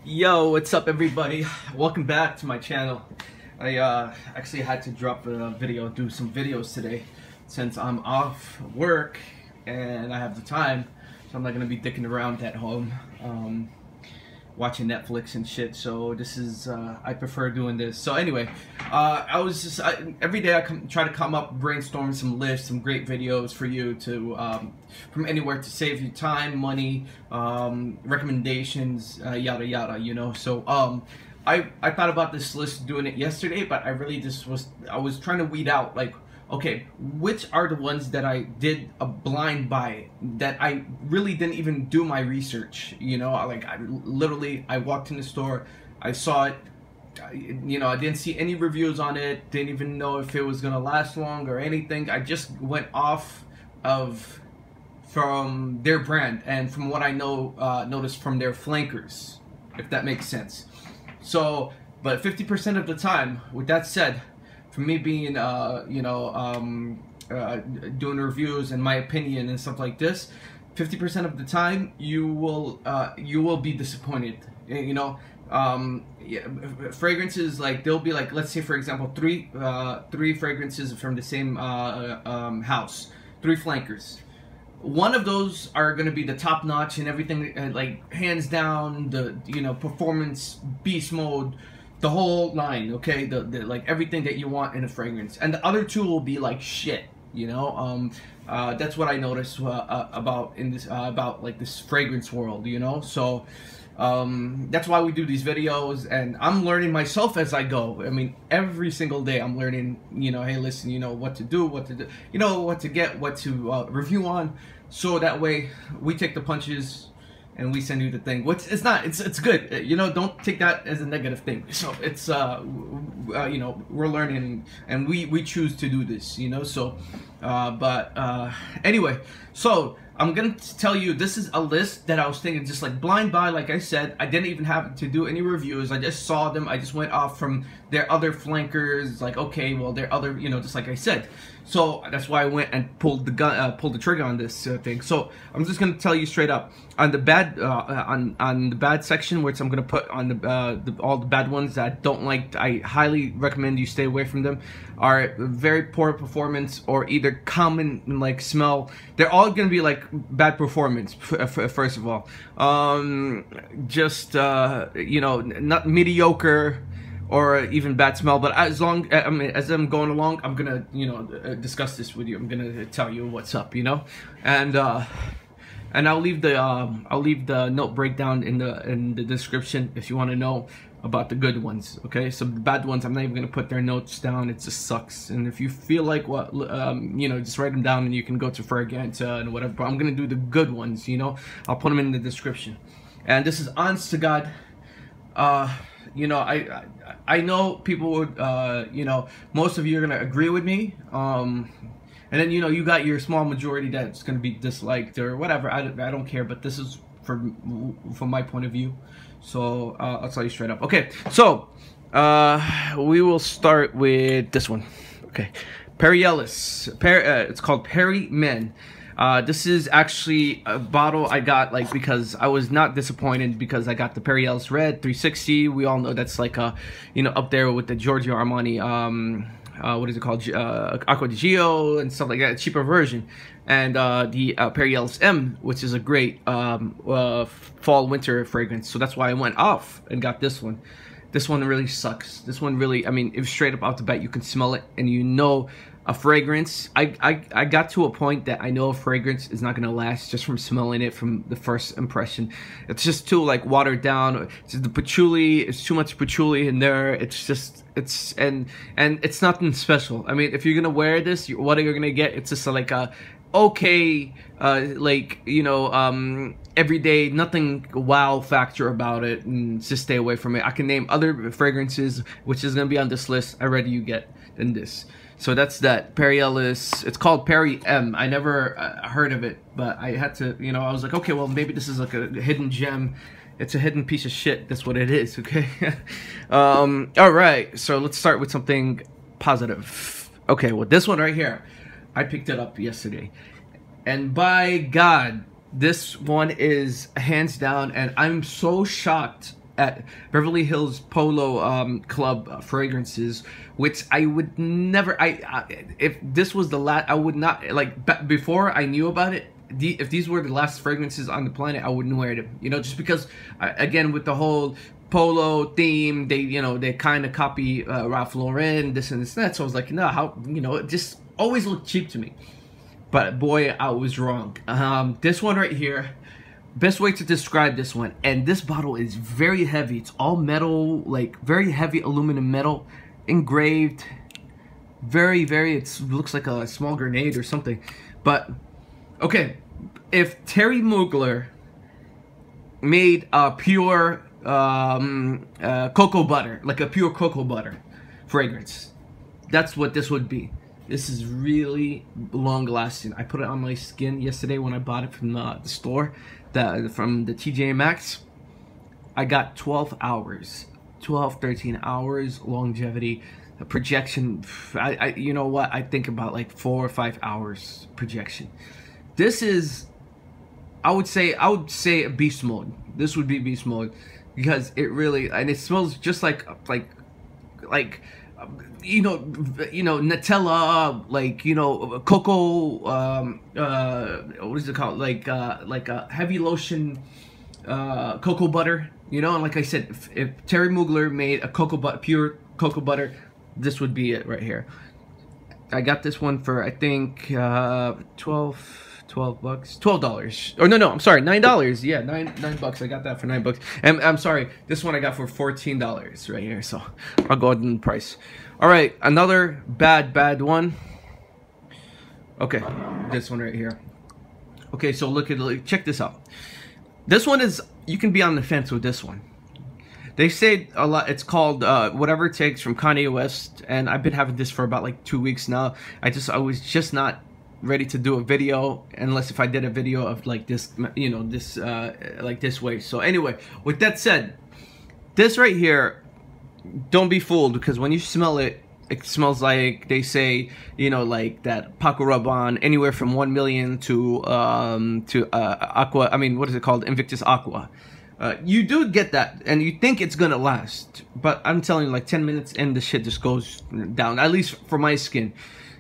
Yo, what's up everybody? Welcome back to my channel. I actually had to drop a video, do some videos today since I'm off work and I have the time, so I'm not gonna be dicking around at home watching Netflix and shit. So this is I prefer doing this. So anyway, every day I try to come up brainstorm some lists, some great videos for you to from anywhere to save you time, money, recommendations, yada yada, you know. So I thought about this list doing it yesterday, but I really just was trying to weed out, like, okay, which are the ones that I did a blind buy, that I really didn't even do my research, you know. Like, I walked in the store, I saw it, you know, I didn't see any reviews on it, didn't even know if it was gonna last long or anything. I just went off of from their brand and from what I know, noticed from their flankers, if that makes sense. So, but 50% of the time, with that said, for me being, doing reviews and my opinion and stuff like this, 50% of the time you will be disappointed. You know, yeah, fragrances, like, they'll be like, let's say for example, three fragrances from the same house, three flankers. One of those are gonna be the top notch and everything, like hands down, the performance, beast mode, the whole line, okay, the like everything that you want in a fragrance, and the other two will be like shit, you know. That's what I noticed about in this about like this fragrance world, you know. So that's why we do these videos, and I'm learning myself as I go. I mean, every single day I'm learning, you know. Hey, listen, you know what to do, you know, what to get, what to review on, so that way we take the punches and we send you the thing. Which it's not, it's good, you know. Don't take that as a negative thing. So it's you know, we're learning and we choose to do this, you know. So anyway, so I'm gonna tell you, this is a list that I was thinking just like blind buy. Like I said, I didn't even have to do any reviews. I just saw them. I just went off from their other flankers. Like, okay, well, their other, you know, just like I said. So that's why I went and pulled the trigger on this thing. So I'm just gonna tell you straight up, on the bad on the bad section, which I'm gonna put on the all the bad ones that I don't like. I highly recommend you stay away from them. Are very poor performance or either common like smell. They're all gonna be like bad performance. First of all, just you know, not mediocre or even bad smell. But as long, I mean, as I'm going along, I'm gonna, you know, discuss this with you. I'm gonna tell you what's up, you know, and I'll leave the note breakdown in the description if you want to know about the good ones. Okay, so the bad ones, I'm not even gonna put their notes down. It just sucks. And if you feel like what, you know, just write them down and you can go to Fraganta and whatever. But I'm gonna do the good ones, you know. I'll put them in the description. And this is honest to God. You know, I know people would, you know, most of you are gonna agree with me. And then, you know, you got your small majority that's gonna be disliked or whatever. I don't care. But this is from my point of view. So I'll tell you straight up. Okay, so we will start with this one. Okay, Perry Ellis. It's called Perry Men. This is actually a bottle I got, like, because I was not disappointed, because I got the Perry Ellis Red 360. We all know that's like you know, up there with the Giorgio Armani, what is it called, Acqua di Gio and stuff like that, cheaper version, and the Perry Ellis M, which is a great fall winter fragrance. So that's why I went off and got this one. This one really sucks. This one really, I mean, if straight up out the bat, you can smell it and you know a fragrance. I got to a point that I know a fragrance is not gonna last just from smelling it from the first impression. It's just too, like, watered down. It's the patchouli. It's too much patchouli in there. It's just, and it's nothing special. I mean, if you're gonna wear this, what are you gonna get? It's just like a okay, like, you know, everyday, nothing wow factor about it, and just stay away from it. I can name other fragrances which is gonna be on this list. I'd rather you get than this. So that's that. Perry Ellis. It's called Perry M. I never heard of it, but I had to, you know, I was like, okay, well, maybe this is like a hidden gem. It's a hidden piece of shit. That's what it is, okay? All right, so let's start with something positive. Okay, well, this one right here, I picked it up yesterday. And by God, this one is hands down, and I'm so shocked at Beverly Hills Polo Club fragrances, which I would never. If this was the last, I would not like. Before I knew about it, if these were the last fragrances on the planet, I wouldn't wear them. You know, just because again with the whole polo theme, they kind of copy Ralph Lauren, this and this and that. So I was like, no, how, it just always looked cheap to me. But boy, I was wrong. This one right here, best way to describe this one, and this bottle is very heavy. It's all metal, like very heavy aluminum metal, engraved. Very, very, it looks like a small grenade or something. But, okay, if Terry Mugler made a pure cocoa butter, like a pure cocoa butter fragrance, that's what this would be. This is really long lasting. I put it on my skin yesterday when I bought it from the store, from the TJ Maxx. I got 12 hours, 13 hours longevity. Projection, you know what, I think about like 4 or 5 hours projection. This is, I would say beast mode. This would be beast mode, because it really, and it smells just like Nutella, like, cocoa, what is it called, like a heavy lotion cocoa butter, and like I said, if Terry Mugler made a pure cocoa butter, this would be it right here. I got this one for, I think, $12. Or no, I'm sorry, $9. Yeah, nine bucks. I got that for $9. And I'm sorry, this one I got for $14 right here. So I'll go ahead and price. All right, another bad one. Okay, this one right here. Okay, so check this out. This one is, you can be on the fence with this one. They say a lot. It's called Whatever It Takes from Kanye West, and I've been having this for about like 2 weeks now. I was just not ready to do a video unless if I did a video of like this, like this way. So anyway, with that said, this right here, don't be fooled, because when you smell it, it smells like, they say, like that Paco Rabanne, anywhere from 1 million to Aqua. I mean, what is it called? Invictus Aqua. You do get that, and you think it's gonna last, but I'm telling you, like 10 minutes and the shit just goes down. At least for my skin,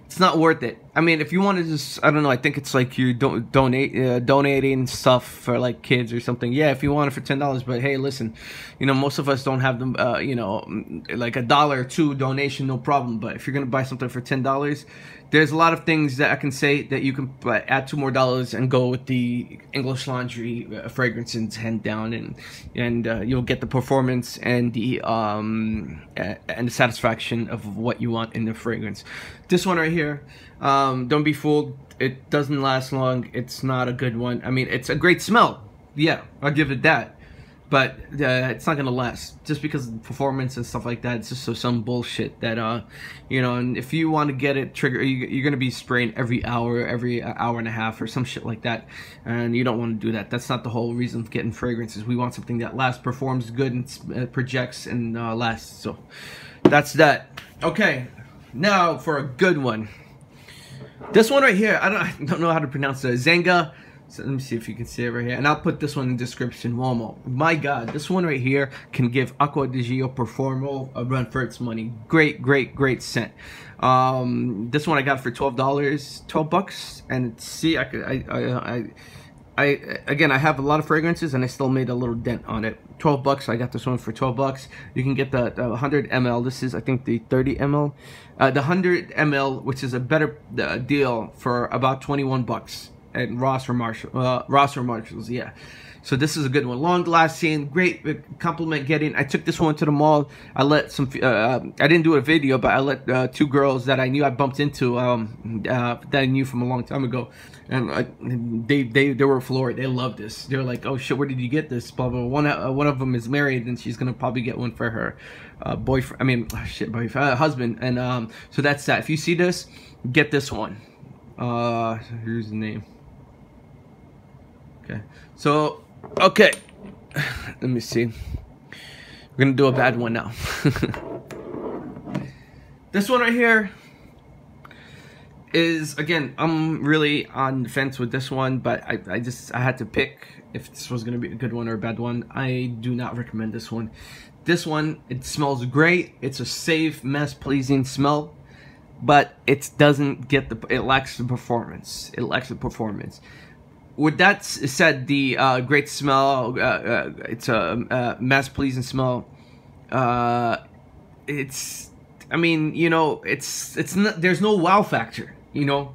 it's not worth it. I mean, if you want to just, I don't know, I think it's like you're donating stuff for like kids or something. Yeah, if you want it for $10, but hey, listen, most of us don't have them, like $1 or $2 donation, no problem. But if you're gonna buy something for $10, there's a lot of things that I can say that you can add $2 more and go with the English Laundry fragrances, hand down, and you'll get the performance and the satisfaction of what you want in the fragrance. This one right here, don't be fooled. It doesn't last long. It's not a good one. I mean, it's a great smell. Yeah, I'll give it that. But it's not gonna last just because of the performance and stuff like that. It's just some bullshit that and if you want to get it trigger, you're gonna be spraying every hour and a half or some shit like that, and you don't want to do that. That's not the whole reason of getting fragrances. We want something that lasts, performs good, and projects and lasts. So that's that. Okay, now for a good one. This one right here, I don't know how to pronounce it. Sangha. So let me see if you can see it right here, and I'll put this one in the description. Momo, my God, this one right here can give Acqua di Gio Profumo a run for its money. Great scent. This one I got for $12, and see, again, I have a lot of fragrances, and I still made a little dent on it. $12. I got this one for $12. You can get the 100 ml. This is, I think, the 30 ml. The 100 ml, which is a better deal for about $21 at Ross or Marshalls, yeah. So this is a good one, long lasting, great compliment getting. I took this one to the mall. I let I didn't do a video, but I let 2 girls that I knew I bumped into, that I knew from a long time ago, and they were floored. They loved this. They were like, oh shit, where did you get this? Blah blah. One of them is married, and she's gonna probably get one for her boyfriend. I mean, husband. And so that's that. If you see this, get this one. Here's the name. Okay, so, okay, let me see. We're gonna do a bad one now. This one right here, is, again, I'm really on the fence with this one, but I had to pick if this was gonna be a good one or a bad one. I do not recommend this one. This one, it smells great. It's a safe, mass-pleasing smell, but it doesn't get it lacks the performance. It lacks the performance. With that said, the great smell, it's a mass-pleasing smell. It's, I mean, you know, it's not, there's no wow factor, you know.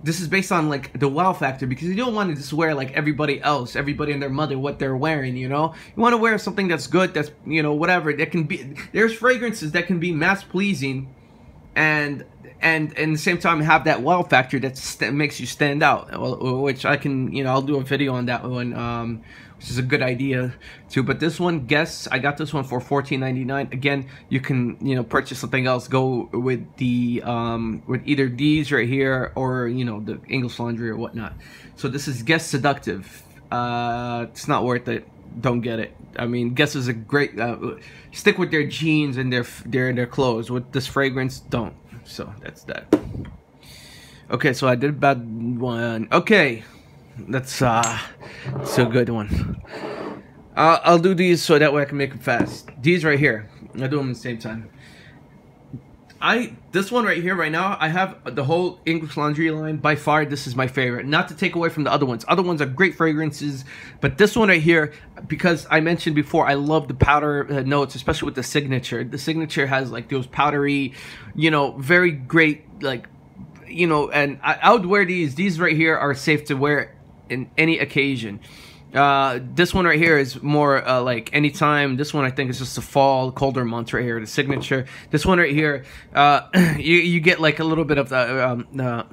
This is based on like the wow factor, because you don't want to just wear like everybody else, everybody and their mother, what they're wearing, you know. You want to wear something that's good, that's, you know, whatever. That can be, there's fragrances that can be mass pleasing and at the same time have that wow factor that makes you stand out, which I can, you know, I'll do a video on that one, which is a good idea too. But this one, Guess, I got this one for $14.99. Again, you can, you know, purchase something else, go with the with either these right here or, you know, the English Laundry or whatnot. So this is Guess Seductive. It's not worth it. Don't get it. I mean, Guess is a great, stick with their jeans and their clothes. With this fragrance, don't. So that's that. Okay, so I did a bad one. Okay, that's a good one. I'll do these so that way I can make them fast. These right here, I'll do them at the same time. This one right here right now, I have the whole English Laundry line. By far, this is my favorite. Not to take away from the other ones. Other ones are great fragrances, but this one right here, because I mentioned before, I love the powder notes, especially with the Signature. The Signature has like those powdery, you know, very great, like, you know, and I would wear these. These right here are safe to wear in any occasion. This one right here is more like anytime. This one I think is just the fall, colder months right here. The Signature. This one right here, you get like a little bit of the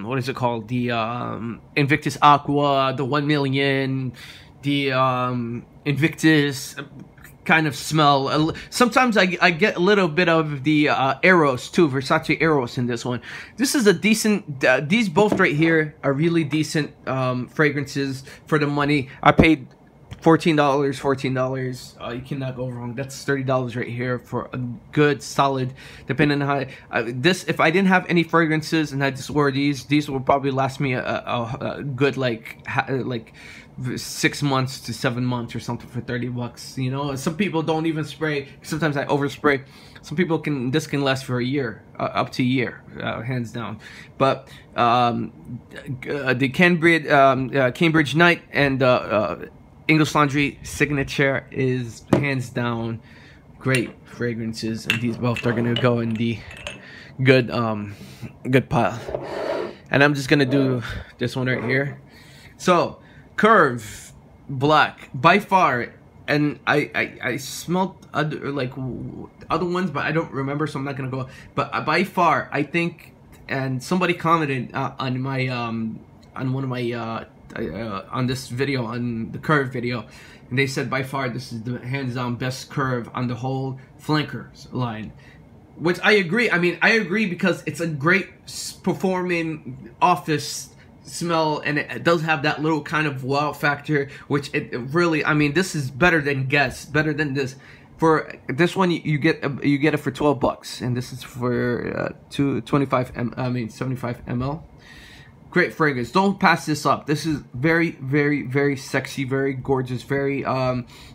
what is it called? The Invictus Aqua, the 1 Million, the Invictus kind of smell. Sometimes I get a little bit of the Eros too, Versace Eros in this one. This is a decent, these both right here are really decent fragrances for the money. I paid $14. You cannot go wrong. That's $30 right here for a good, solid, depending on how, this, if I didn't have any fragrances and I just wore these would probably last me a good like 6 months to 7 months or something for $30. You know, some people don't even spray. Sometimes I overspray. Some people this can last for a year, up to a year, hands down. But the Cambridge Night and English Laundry Signature is hands down great fragrances, and these both are gonna go in the good pile. And I'm just gonna do this one right here. So Curve Black, by far, and I smelled other ones, but I don't remember, so I'm not gonna go. But by far, I think, and somebody commented on my on one of my on this video, on the Curve video, and they said by far this is the hands-down best Curve on the whole Flankers line, which I agree. I mean, I agree because it's a great performing office smell, and it does have that little kind of wow factor, which it really, I mean, this is better than Guess, better than this. For this one, you get it for $12, and this is for 75 ml. Great fragrance. Don't pass this up. This is very, very, very sexy, very gorgeous, very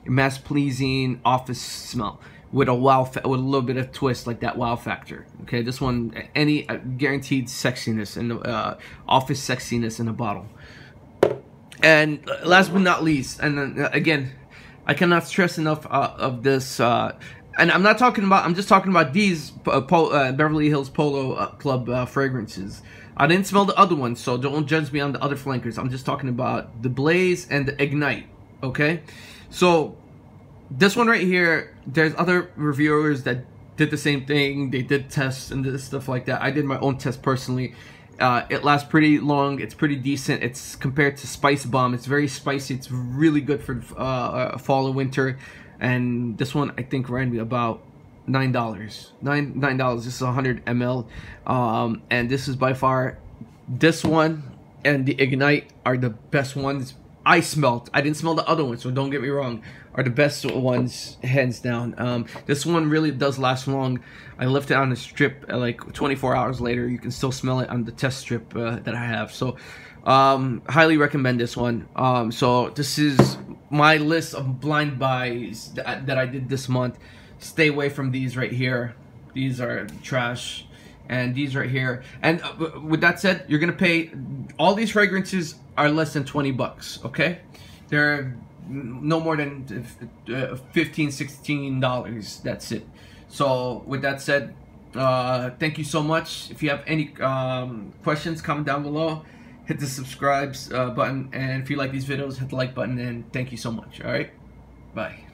mass pleasing office smell with a wow, with a little bit of twist, like that wow factor. Okay, this one, any guaranteed sexiness and office sexiness in a bottle. And last but not least, and then, again, I cannot stress enough of this. And I'm not talking about, I'm just talking about these Beverly Hills Polo Club fragrances. I didn't smell the other ones, so don't judge me on the other flankers. I'm just talking about the Blaze and the Ignite, okay? So this one right here, there's other reviewers that did the same thing. They did tests and this stuff like that. I did my own test personally. It lasts pretty long. It's pretty decent. It's compared to Spice Bomb. It's very spicy. It's really good for fall and winter. And this one, I think, ran me about $9. $9. This is 100 ml. And this is by far, this one and the Ignite are the best ones I smelled. I didn't smell the other ones, so don't get me wrong, are the best ones, hands down. This one really does last long. I left it on the strip like 24 hours later. You can still smell it on the test strip that I have. So highly recommend this one. So this is my list of blind buys that I did this month. Stay away from these right here. These are trash. And these right here. And with that said, you're gonna pay, all these fragrances are less than 20 bucks, okay? They're no more than $15, $16. That's it. So with that said, thank you so much. If you have any questions, comment down below. Hit the subscribe button, and if you like these videos, hit the like button, and thank you so much. All right, bye.